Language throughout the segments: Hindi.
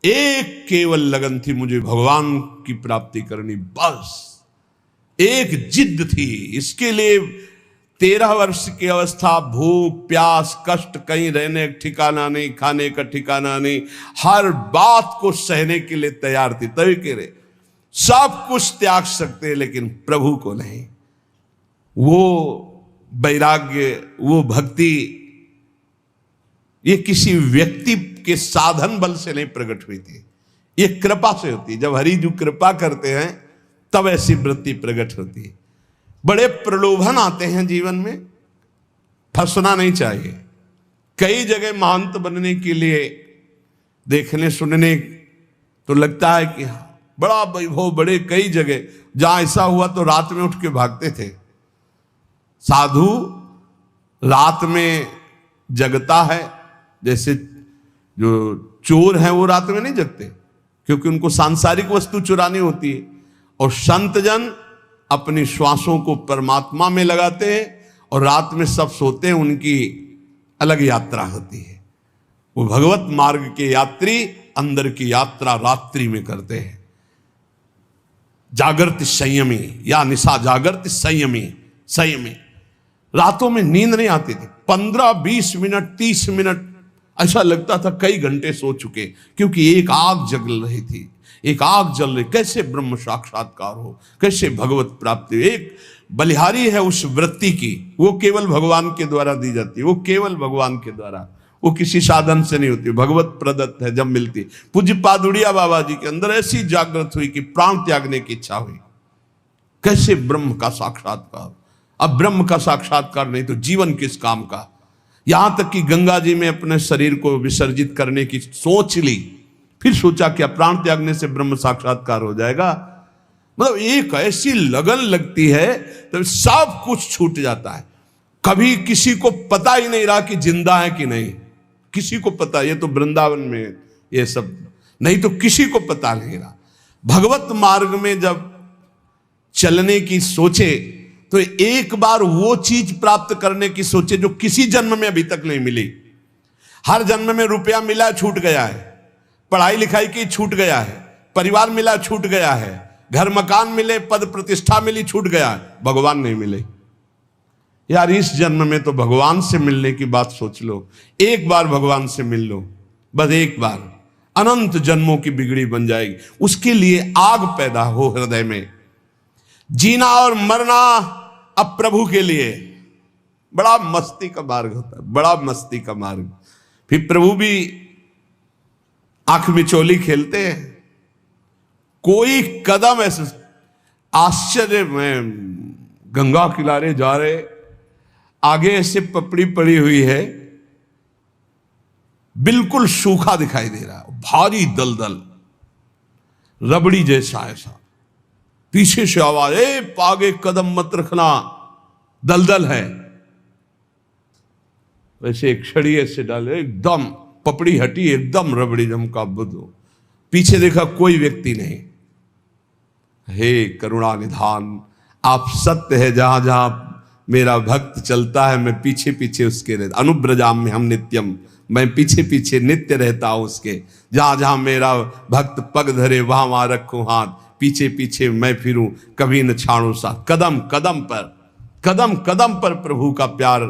एक केवल लगन थी, मुझे भगवान की प्राप्ति करनी, बस एक जिद थी। इसके लिए 13 वर्ष की अवस्था, भूख प्यास कष्ट, कहीं रहने का ठिकाना नहीं, खाने का ठिकाना नहीं, हर बात को सहने के लिए तैयार थी। तभी कह रहे सब कुछ त्याग सकते हैं लेकिन प्रभु को नहीं। वो वैराग्य, वो भक्ति, ये किसी व्यक्ति के साधन बल से नहीं प्रकट हुई थी, ये कृपा से होती है। जब हरि जी कृपा करते हैं तब ऐसी वृत्ति प्रकट होती है। बड़े प्रलोभन आते हैं जीवन में, फंसना नहीं चाहिए। कई जगह महंत बनने के लिए देखने सुनने तो लगता है कि बड़ा वैभव, बड़े कई जगह जहां ऐसा हुआ तो रात में उठ के भागते थे। साधु रात में जगता है, जैसे जो चोर है वो रात में नहीं जगते क्योंकि उनको सांसारिक वस्तु चुरानी होती है। और संत जन अपनी श्वासों को परमात्मा में लगाते हैं और रात में सब सोते हैं, उनकी अलग यात्रा होती है। वो भगवत मार्ग के यात्री अंदर की यात्रा रात्रि में करते हैं। जागृति संयमी या निशा जागृति संयमी रातों में नींद नहीं आती थी। 15-20 मिनट 30 मिनट ऐसा लगता था कई घंटे सो चुके, क्योंकि एक आग जल रही थी, एक आग जल रही। कैसे ब्रह्म साक्षात्कार हो, कैसे भगवत प्राप्ति। एक बलिहारी है उस वृत्ति की, वो केवल भगवान के द्वारा दी जाती है, वो केवल भगवान के द्वारा, वो किसी साधन से नहीं होती, भगवत प्रदत्त है। जब मिलती पूज्य पादुड़िया बाबा जी के अंदर ऐसी जागृत हुई कि प्राण त्यागने की इच्छा हुई। कैसे ब्रह्म का साक्षात्कार। अब ब्रह्म का साक्षात्कार नहीं तो जीवन किस काम का। यहां तक कि गंगा जी में अपने शरीर को विसर्जित करने की सोच ली, फिर सोचा क्या प्राण त्यागने से ब्रह्म साक्षात्कार हो जाएगा। मतलब एक ऐसी लगन लगती है तो सब कुछ छूट जाता है। कभी किसी को पता ही नहीं रहा कि जिंदा है कि नहीं, किसी को पता, ये तो वृंदावन में ये सब नहीं तो किसी को पता नहीं रहा। भगवत मार्ग में जब चलने की सोचे तो एक बार वो चीज प्राप्त करने की सोचे जो किसी जन्म में अभी तक नहीं मिली। हर जन्म में रुपया मिला छूट गया है, पढ़ाई लिखाई की छूट गया है, परिवार मिला छूट गया है, घर मकान मिले, पद प्रतिष्ठा मिली छूट गया है, भगवान नहीं मिले। यार इस जन्म में तो भगवान से मिलने की बात सोच लो। एक बार भगवान से मिल लो, बस एक बार, अनंत जन्मों की बिगड़ी बन जाएगी। उसके लिए आग पैदा हो हृदय में। जीना और मरना अब प्रभु के लिए बड़ा मस्ती का मार्ग होता है, बड़ा मस्ती का मार्ग। फिर प्रभु भी आंख मिचोली खेलते हैं। कोई कदम ऐसे आश्चर्य में, गंगा किनारे जा रहे, आगे ऐसे पपड़ी पड़ी हुई है, बिल्कुल सूखा दिखाई दे रहा है, भारी दलदल, रबड़ी जैसा ऐसा। पीछे से आवाज, आगे कदम मत रखना, दलदल है। वैसे एक छड़ी ऐसे डाले, एकदम पपड़ी हटी, एकदम रबड़ी जमका बुद्धू। पीछे देखा कोई व्यक्ति नहीं। हे करुणा निधान, आप सत्य है, जहां जहां मेरा भक्त चलता है मैं पीछे पीछे उसके रहता। अनुब्रजाम में हम नित्यम, मैं पीछे पीछे नित्य रहता हूं उसके। जहां जहां मेरा भक्त पग धरे वहां वहां रखूं हाथ, पीछे पीछे मैं फिरूं, कभी न छाड़ू साथ। कदम कदम पर प्रभु का प्यार।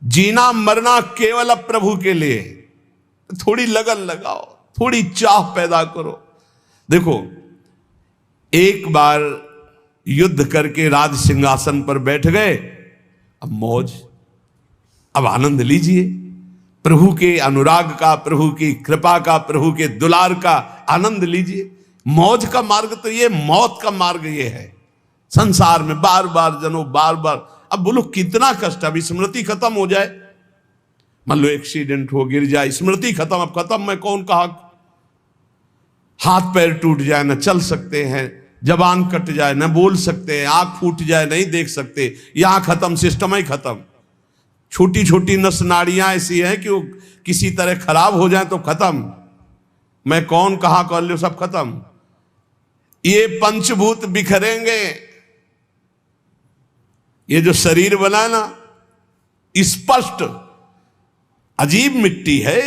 जीना मरना केवल अब प्रभु के लिए। थोड़ी लगन लगाओ, थोड़ी चाह पैदा करो। देखो एक बार युद्ध करके राज सिंहासन पर बैठ गए, अब मौज, अब आनंद लीजिए प्रभु के अनुराग का, प्रभु की कृपा का, प्रभु के दुलार का आनंद लीजिए। मौज का मार्ग तो ये, मौत का मार्ग ये है। संसार में बार बार जनो, बार बार, अब बोलो कितना कष्ट। अब स्मृति खत्म हो जाए, मान लो एक्सीडेंट हो, गिर जाए, स्मृति खत्म, अब खत्म, मैं कौन कहा। हाथ पैर टूट जाए, न चल सकते हैं, जबान कट जाए, न बोल सकते हैं, आंख फूट जाए, नहीं देख सकते, यहां खत्म, सिस्टम ही खत्म। छोटी छोटी नस नाड़ियां ऐसी हैं कि वो किसी तरह खराब हो जाए तो खत्म, मैं कौन कहा कर लो, सब खत्म। ये पंचभूत बिखरेंगे। ये जो शरीर बना ना, स्पष्ट अजीब मिट्टी है,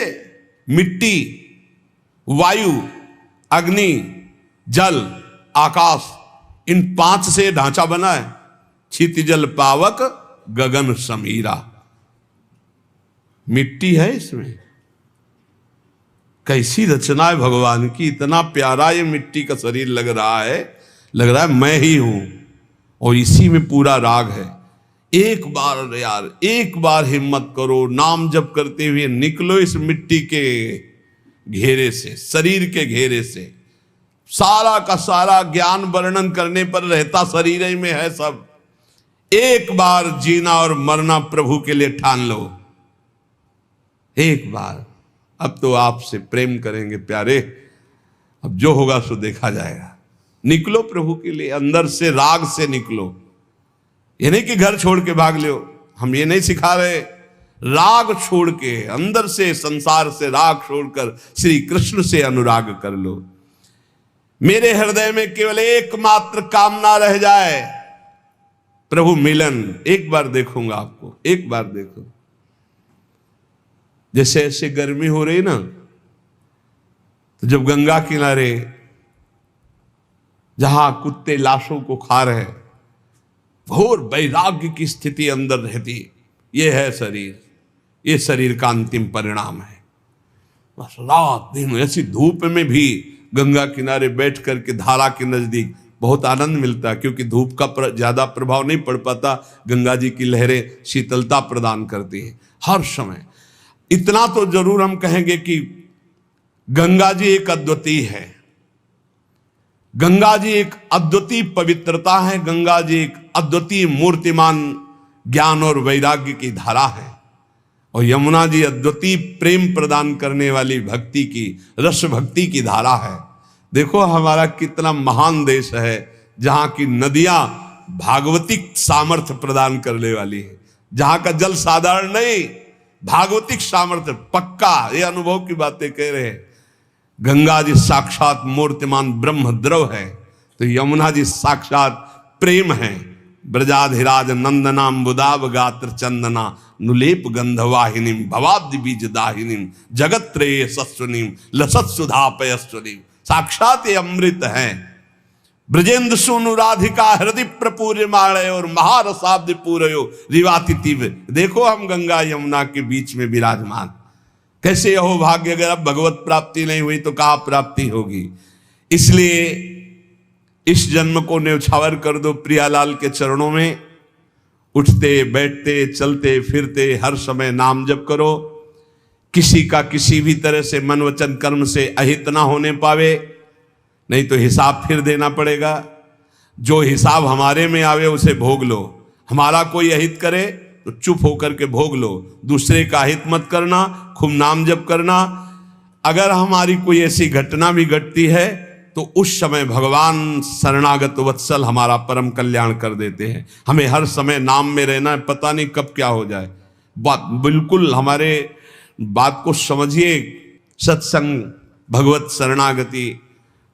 मिट्टी वायु, अग्नि, जल, आकाश, इन 5 से ढांचा बना है। क्षितिजल पावक गगन समीरा, मिट्टी है इसमें। कैसी रचना है भगवान की, इतना प्यारा ये मिट्टी का शरीर लग रहा है मैं ही हूं, और इसी में पूरा राग है। एक बार यार, एक बार हिम्मत करो, नाम जप करते हुए निकलो इस मिट्टी के घेरे से, शरीर के घेरे से। सारा का सारा ज्ञान वर्णन करने पर रहता शरीर ही में है सब। एक बार जीना और मरना प्रभु के लिए ठान लो, एक बार। अब तो आपसे प्रेम करेंगे प्यारे, अब जो होगा सो देखा जाएगा। निकलो प्रभु के लिए, अंदर से राग से निकलो। ये नहीं कि घर छोड़ के भाग लो, हम ये नहीं सिखा रहे। राग छोड़ के, अंदर से, संसार से राग छोड़कर श्री कृष्ण से अनुराग कर लो। मेरे हृदय में केवल एकमात्र कामना रह जाए, प्रभु मिलन। एक बार देखूंगा आपको, एक बार देखो। जैसे ऐसे गर्मी हो रही ना, तो जब गंगा किनारे जहां कुत्ते लाशों को खा रहे, घोर वैराग्य की स्थिति अंदर रहती, ये है शरीर, ये शरीर का अंतिम परिणाम है। बस रात दिन ऐसी धूप में भी गंगा किनारे बैठ करके धारा के नजदीक बहुत आनंद मिलता है, क्योंकि धूप का ज्यादा प्रभाव नहीं पड़ पाता। गंगा जी की लहरें शीतलता प्रदान करती है हर समय। इतना तो जरूर हम कहेंगे कि गंगा जी एक अद्वितीय है, गंगा जी एक अद्वितीय पवित्रता है, गंगा जी एक अद्वितीय मूर्तिमान ज्ञान और वैराग्य की धारा है, और यमुना जी अद्वितीय प्रेम प्रदान करने वाली भक्ति की, रस भक्ति की धारा है। देखो हमारा कितना महान देश है, जहां की नदियां भागवतिक सामर्थ्य प्रदान करने वाली है, जहां का जल साधारण नहीं, भागवतिक सामर्थ्य पक्का। ये अनुभव की बातें कह रहे हैं। गंगा जी साक्षात मूर्तिमान ब्रह्म द्रव है, तो यमुना जी साक्षात प्रेम है। ब्रजाधिराज नंदनाम बुदाब गात्र चंदना नुलेप गंधवाहिनीम भवाब्धि बीज दाहिनीम जगत त्रय सस्वनीम लसत सुधा पयस्वनीम। साक्षात ये अमृत है। ब्रजेंद्र सोनु राधिका हृदय प्रपूर्य माणय और महारसाब्द पूरयो रिवातिथिव। देखो हम गंगा यमुना के बीच में विराजमान। कैसे हो भाग्य, अगर अब भगवत प्राप्ति नहीं हुई तो कहाँ प्राप्ति होगी। इसलिए इस जन्म को न्यौछावर कर दो प्रियालाल के चरणों में। उठते बैठते चलते फिरते हर समय नाम जप करो। किसी का किसी भी तरह से मन वचन कर्म से अहित ना होने पावे, नहीं तो हिसाब फिर देना पड़ेगा। जो हिसाब हमारे में आवे उसे भोग लो। हमारा कोई अहित करे तो चुप होकर के भोग लो, दूसरे का हित मत करना, खूब नाम जप करना। अगर हमारी कोई ऐसी घटना भी घटती है तो उस समय भगवान शरणागत वत्सल हमारा परम कल्याण कर देते हैं। हमें हर समय नाम में रहना है, पता नहीं कब क्या हो जाए। बात बिल्कुल हमारे बात को समझिए। सत्संग, भगवत शरणागति,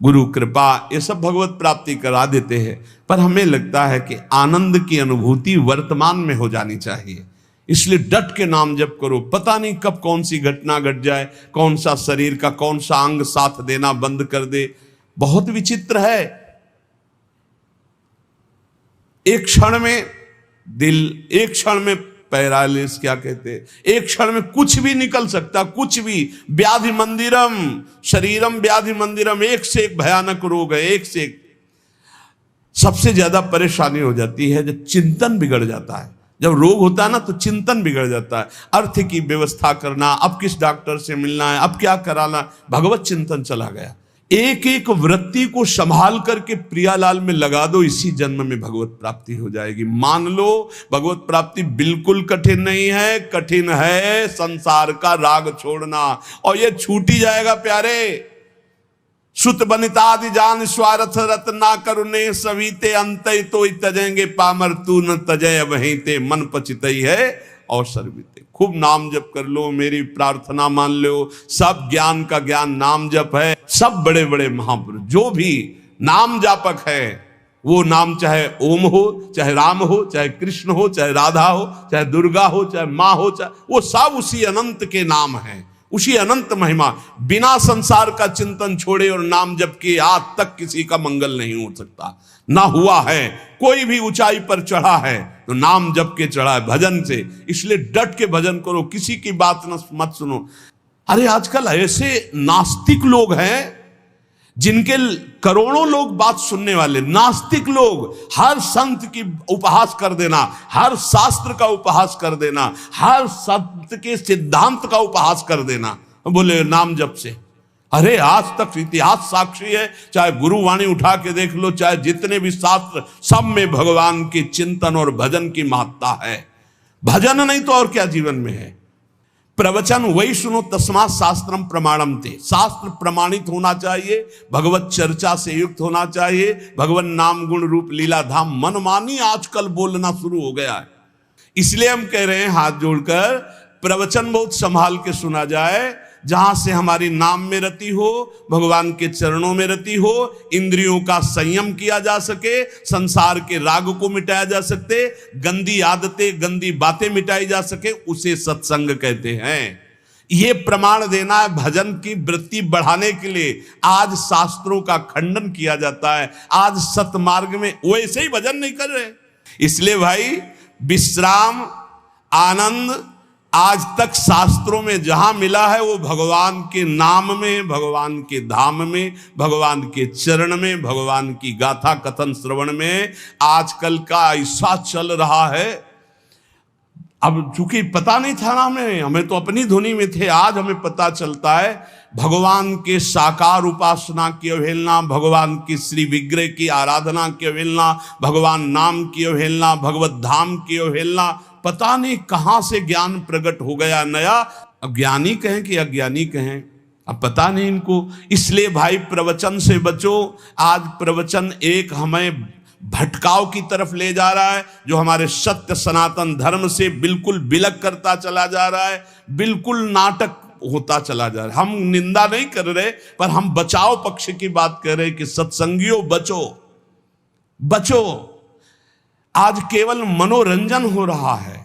गुरु कृपा, ये सब भगवत प्राप्ति करा देते हैं, पर हमें लगता है कि आनंद की अनुभूति वर्तमान में हो जानी चाहिए। इसलिए डट के नाम जप करो। पता नहीं कब कौन सी घटना घट जाए, कौन सा शरीर का कौन सा अंग साथ देना बंद कर दे। बहुत विचित्र है। एक क्षण में दिल, एक क्षण में पैरालिस, क्या कहते हैं, एक क्षण में कुछ भी निकल सकता, कुछ भी। व्याधि मंदिरम शरीरम व्याधि मंदिरम, एक से एक भयानक रोग है, एक से एक। सबसे ज्यादा परेशानी हो जाती है जब चिंतन बिगड़ जाता है। जब रोग होता है ना तो चिंतन बिगड़ जाता है। अर्थ की व्यवस्था करना, अब किस डॉक्टर से मिलना है, अब क्या कराना, भगवत चिंतन चला गया। एक एक वृत्ति को संभाल करके प्रियालाल में लगा दो, इसी जन्म में भगवत प्राप्ति हो जाएगी। मान लो भगवत प्राप्ति बिल्कुल कठिन नहीं है, कठिन है संसार का राग छोड़ना, और ये छूट ही जाएगा प्यारे। सुत बनितादि जान स्वार्थ रत ना करुणे सवीते अंत तो तजेंगे पामर तू न तजय वहीं ते मन पचितई है और सर्विते। खूब नाम जप कर लो, मेरी प्रार्थना मान लो। सब ज्ञान का ज्ञान नाम जप है। सब बड़े बड़े महापुरुष जो भी नाम जापक है, वो नाम चाहे ओम हो, चाहे राम हो, चाहे कृष्ण हो, चाहे राधा हो, चाहे दुर्गा हो, चाहे माँ हो, चाहे वो सब उसी अनंत के नाम हैं, उसी अनंत महिमा। बिना संसार का चिंतन छोड़े और नाम जप के आज तक किसी का मंगल नहीं हो सकता, ना हुआ है। कोई भी ऊंचाई पर चढ़ा है तो नाम जप के चढ़ा है, भजन से। इसलिए डट के भजन करो, किसी की बात मत सुनो। अरे आजकल ऐसे नास्तिक लोग हैं जिनके करोड़ों लोग बात सुनने वाले, नास्तिक लोग, हर संत की उपहास कर देना, हर शास्त्र का उपहास कर देना, हर संत के सिद्धांत का उपहास कर देना, बोले नाम जप से। अरे आज तक इतिहास साक्षी है, चाहे गुरुवाणी उठा के देख लो, चाहे जितने भी शास्त्र, सब में भगवान के चिंतन और भजन की महत्ता है। भजन नहीं तो और क्या जीवन में है। प्रवचन वही सुनो तस्मात् शास्त्रम प्रमाणम ते, शास्त्र प्रमाणित होना चाहिए, भगवत चर्चा से युक्त होना चाहिए, भगवान नाम गुण रूप लीला धाम। मनमानी आजकल बोलना शुरू हो गया है। इसलिए हम कह रहे हैं हाथ जोड़कर, प्रवचन बहुत संभाल के सुना जाए, जहां से हमारी नाम में रति हो, भगवान के चरणों में रति हो, इंद्रियों का संयम किया जा सके, संसार के राग को मिटाया जा सके, गंदी आदतें, गंदी बातें मिटाई जा सके, उसे सत्संग कहते हैं। ये प्रमाण देना है भजन की वृत्ति बढ़ाने के लिए। आज शास्त्रों का खंडन किया जाता है, आज सतमार्ग में वैसे ही भजन नहीं कर रहे। इसलिए भाई विश्राम, आनंद आज तक शास्त्रों में जहां मिला है वो भगवान के नाम में, भगवान के धाम में, भगवान के चरण में, भगवान की गाथा कथन श्रवण में। आजकल का ऐसा चल रहा है, अब चूंकि पता नहीं था ना हमें तो अपनी धुनी में थे, आज हमें पता चलता है भगवान के साकार उपासना की अवहेलना, भगवान की श्री विग्रह की आराधना की अवहेलना, भगवान नाम की अवहेलना, भगवत धाम की अवहेलना। पता नहीं कहां से ज्ञान प्रकट हो गया नया। अब ज्ञानी कहें कि अज्ञानी कहें, अब पता नहीं इनको। इसलिए भाई प्रवचन से बचो। आज प्रवचन एक हमें भटकाव की तरफ ले जा रहा है, जो हमारे सत्य सनातन धर्म से बिल्कुल विलग करता चला जा रहा है, बिल्कुल नाटक होता चला जा रहा है। हम निंदा नहीं कर रहे, पर हम बचाव पक्ष की बात कर रहे कि सत्संगियों बचो, बचो। आज केवल मनोरंजन हो रहा है,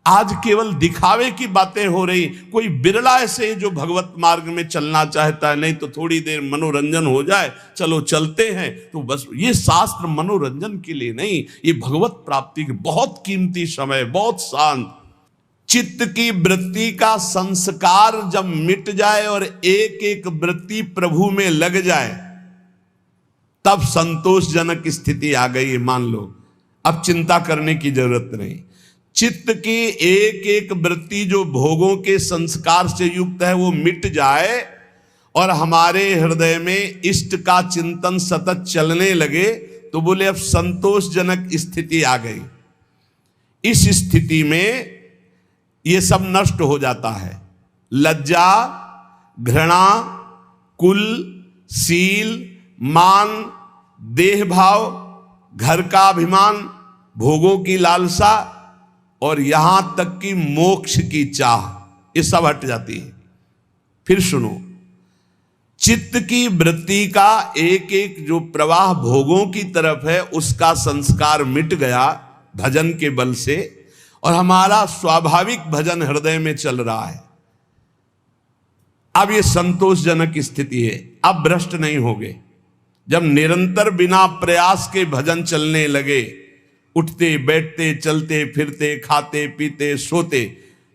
आज केवल दिखावे की बातें हो रही। कोई बिरला ऐसे जो भगवत मार्ग में चलना चाहता है, नहीं तो थोड़ी देर मनोरंजन हो जाए, चलो चलते हैं, तो बस। ये शास्त्र मनोरंजन के लिए नहीं, ये भगवत प्राप्ति के बहुत कीमती समय, बहुत शांत। चित्त की वृत्ति का संस्कार जब मिट जाए और एक एक वृत्ति प्रभु में लग जाए, तब संतोषजनक स्थिति आ गई है। मान लो अब चिंता करने की जरूरत नहीं। चित्त की एक एक वृत्ति जो भोगों के संस्कार से युक्त है वो मिट जाए और हमारे हृदय में इष्ट का चिंतन सतत चलने लगे, तो बोले अब संतोषजनक स्थिति आ गई। इस स्थिति में ये सब नष्ट हो जाता है। लज्जा, घृणा, कुल, सील, मान, देह भाव, घर का अभिमान, भोगों की लालसा और यहां तक कि मोक्ष की चाह, ये सब हट जाती है। फिर सुनो, चित्त की वृत्ति का एक एक जो प्रवाह भोगों की तरफ है, उसका संस्कार मिट गया भजन के बल से, और हमारा स्वाभाविक भजन हृदय में चल रहा है। अब ये संतोषजनक स्थिति है। अब भ्रष्ट नहीं होगे। जब निरंतर बिना प्रयास के भजन चलने लगे, उठते बैठते चलते फिरते खाते पीते सोते,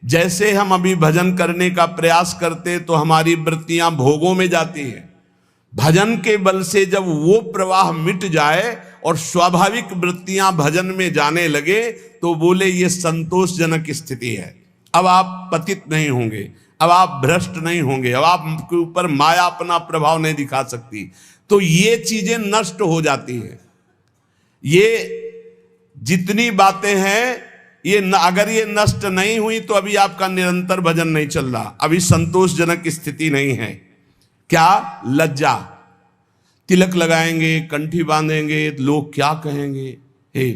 जैसे हम अभी भजन करने का प्रयास करते तो हमारी वृत्तियां भोगों में जाती हैं। भजन के बल से जब वो प्रवाह मिट जाए और स्वाभाविक वृत्तियां भजन में जाने लगे, तो बोले ये संतोषजनक स्थिति है। अब आप पतित नहीं होंगे, अब आप भ्रष्ट नहीं होंगे, अब आपके ऊपर माया अपना प्रभाव नहीं दिखा सकती। तो ये चीजें नष्ट हो जाती हैं। ये जितनी बातें हैं, ये अगर ये नष्ट नहीं हुई तो अभी आपका निरंतर भजन नहीं चल रहा, अभी संतोषजनक स्थिति नहीं है। क्या? लज्जा। तिलक लगाएंगे, कंठी बांधेंगे, लोग क्या कहेंगे? हे,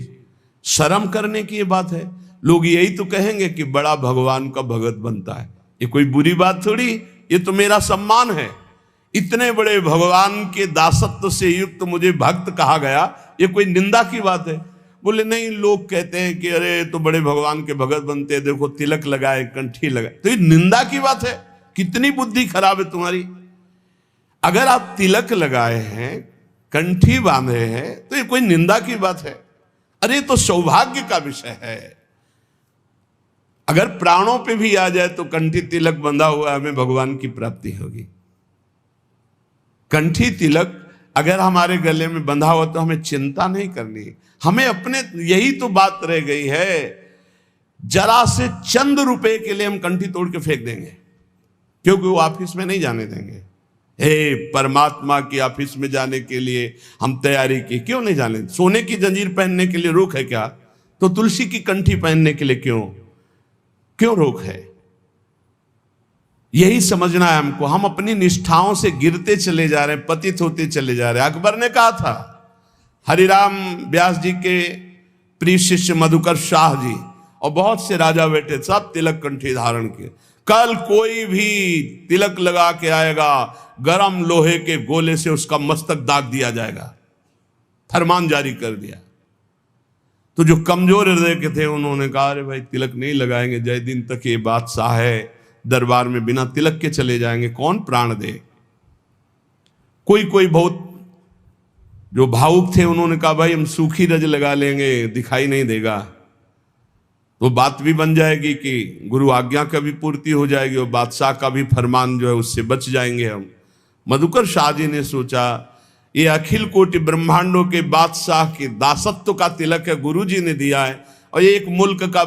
शर्म करने की ये बात है। लोग यही तो कहेंगे कि बड़ा भगवान का भगत बनता है। ये कोई बुरी बात थोड़ी, ये तो मेरा सम्मान है। इतने बड़े भगवान के दासत्व से युक्त मुझे भक्त कहा गया, ये कोई निंदा की बात है? बोले नहीं, लोग कहते हैं कि अरे तो बड़े भगवान के भगत बनते हैं, देखो तिलक लगाए, कंठी लगाए, तो ये निंदा की बात है कितनी बुद्धि खराब है तुम्हारी। अगर आप तिलक लगाए हैं, कंठी बांधे हैं, तो ये कोई निंदा की बात है? अरे तो सौभाग्य का विषय है। अगर प्राणों पे भी आ जाए तो कंठी तिलक बंधा हुआ हमें भगवान की प्राप्ति होगी। कंठी तिलक अगर हमारे गले में बंधा हुआ तो हमें चिंता नहीं करनी। हमें अपने, यही तो बात रह गई है, जरा से चंद रुपए के लिए हम कंठी तोड़ के फेंक देंगे, क्योंकि वो ऑफिस में नहीं जाने देंगे। हे परमात्मा की ऑफिस में जाने के लिए हम तैयारी की, क्यों नहीं जाने? सोने की जंजीर पहनने के लिए रोक है क्या? तो तुलसी की कंठी पहनने के लिए क्यों रोक है? यही समझना है हमको। हम अपनी निष्ठाओं से गिरते चले जा रहे हैं, पतित होते चले जा रहे हैं। अकबर ने कहा था, हरिराम व्यास जी के प्रिय शिष्य मधुकर शाह जी और बहुत से राजा बेटे सब तिलक कंठी धारण किए। कल कोई भी तिलक लगा के आएगा, गरम लोहे के गोले से उसका मस्तक दाग दिया जाएगा, फरमान जारी कर दिया। तो जो कमजोर हृदय के थे उन्होंने कहा, अरे भाई तिलक नहीं लगाएंगे, जय दिन तक ये बादशाह है, दरबार में बिना तिलक के चले जाएंगे, कौन प्राण दे। कोई बहुत जो भावुक थे उन्होंने कहा, भाई हम सूखी रज लगा लेंगे, दिखाई नहीं देगा, तो बात भी बन जाएगी कि गुरु आज्ञा का भी पूर्ति हो जाएगी और बादशाह का भी फरमान जो है उससे बच जाएंगे हम। मधुकर शाह जी ने सोचा, ये अखिल कोटि ब्रह्मांडों के बादशाह के दासत्व का तिलक है, गुरु जी ने दिया है, और ये एक मुल्क का